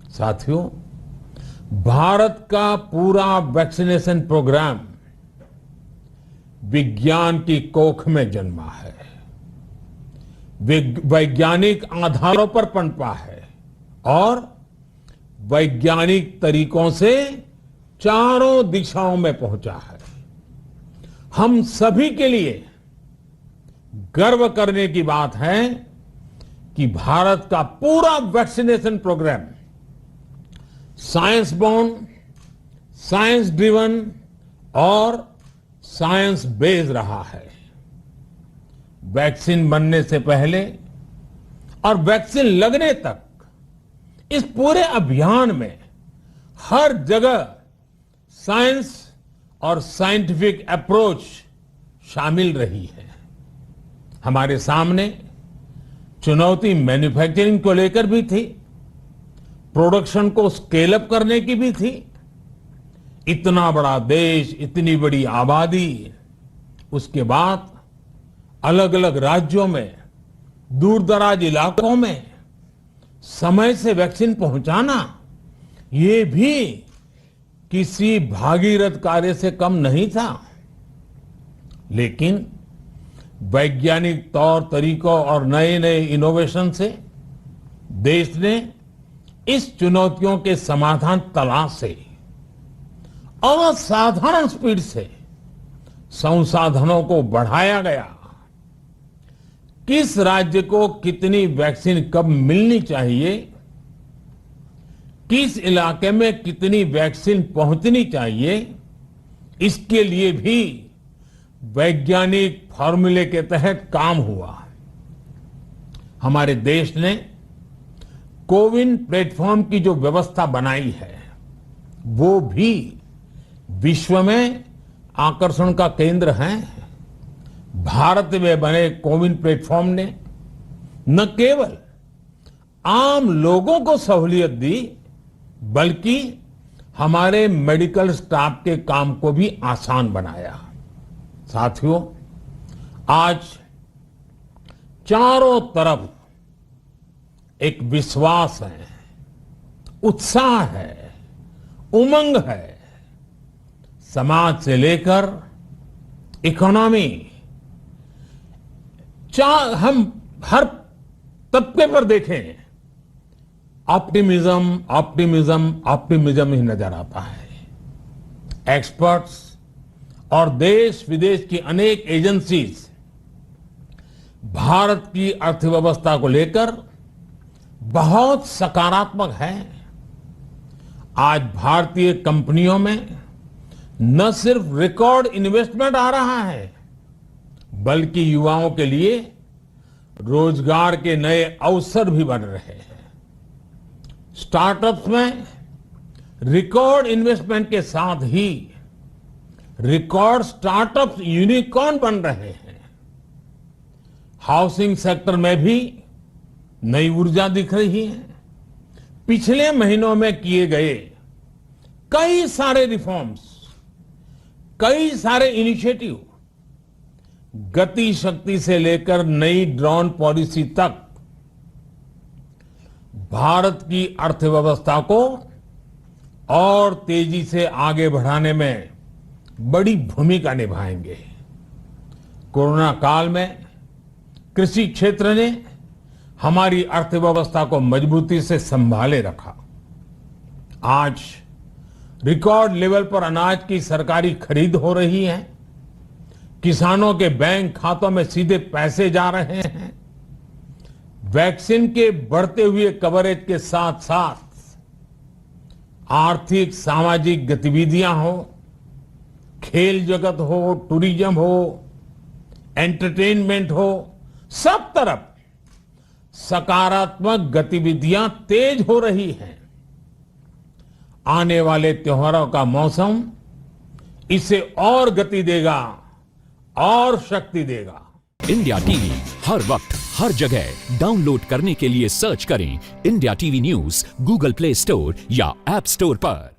साथियों, भारत का पूरा वैक्सीनेशन प्रोग्राम विज्ञान की कोख में जन्मा है, वैज्ञानिक आधारों पर पनपा है और वैज्ञानिक तरीकों से चारों दिशाओं में पहुंचा है। हम सभी के लिए गर्व करने की बात है कि भारत का पूरा vaccination program science born, science driven और साइंस बेस्ड रहा है। वैक्सीन बनने से पहले और वैक्सीन लगने तक इस पूरे अभियान में हर जगह साइंस और साइंटिफिक अप्रोच शामिल रही है। हमारे सामने चुनौती मैन्युफैक्चरिंग को लेकर भी थी, प्रोडक्शन को स्केल अप करने की भी थी। इतना बड़ा देश, इतनी बड़ी आबादी, उसके बाद अलग अलग राज्यों में, दूर दराज इलाकों में समय से वैक्सीन पहुंचाना, ये भी किसी भागीरथ कार्य से कम नहीं था। लेकिन वैज्ञानिक तौर तरीकों और नए नए इनोवेशन से देश ने इस चुनौतियों के समाधान तलाशे असाधारण स्पीड से संसाधनों को बढ़ाया गया। किस राज्य को कितनी वैक्सीन कब मिलनी चाहिए, किस इलाके में कितनी वैक्सीन पहुंचनी चाहिए, इसके लिए भी वैज्ञानिक फॉर्मूले के तहत काम हुआ। हमारे देश ने कोविन प्लेटफॉर्म की जो व्यवस्था बनाई है, वो भी विश्व में आकर्षण का केंद्र है। भारत में बने कोविन प्लेटफॉर्म ने न केवल आम लोगों को सहूलियत दी, बल्कि हमारे मेडिकल स्टाफ के काम को भी आसान बनाया। साथियों, आज चारों तरफ एक विश्वास है, उत्साह है, उमंग है। समाज से लेकर इकोनॉमी, हम हर तबके पर देखें, ऑप्टिमिज्म ऑप्टिमिज्म ऑप्टिमिज्म ही नजर आता है। एक्सपर्ट्स और देश विदेश की अनेक एजेंसीज भारत की अर्थव्यवस्था को लेकर बहुत सकारात्मक है। आज भारतीय कंपनियों में न सिर्फ रिकॉर्ड इन्वेस्टमेंट आ रहा है, बल्कि युवाओं के लिए रोजगार के नए अवसर भी बन रहे हैं। स्टार्टअप्स में रिकॉर्ड इन्वेस्टमेंट के साथ ही रिकॉर्ड स्टार्टअप्स यूनिकॉर्न बन रहे हैं। हाउसिंग सेक्टर में भी नई ऊर्जा दिख रही है। पिछले महीनों में किए गए कई सारे रिफॉर्म्स, कई सारे इनिशिएटिव, गति शक्ति से लेकर नई ड्रोन पॉलिसी तक भारत की अर्थव्यवस्था को और तेजी से आगे बढ़ाने में बड़ी भूमिका निभाएंगे। कोरोना काल में कृषि क्षेत्र ने हमारी अर्थव्यवस्था को मजबूती से संभाले रखा। आज रिकॉर्ड लेवल पर अनाज की सरकारी खरीद हो रही है। किसानों के बैंक खातों में सीधे पैसे जा रहे हैं। वैक्सीन के बढ़ते हुए कवरेज के साथ साथ आर्थिक सामाजिक गतिविधियां हो, खेल जगत हो, टूरिज्म हो, एंटरटेनमेंट हो, सब तरफ सकारात्मक गतिविधियां तेज हो रही हैं। आने वाले त्योहारों का मौसम इसे और गति देगा और शक्ति देगा। इंडिया टीवी हर वक्त हर जगह डाउनलोड करने के लिए सर्च करें India TV news Google play store या ऐप स्टोर पर।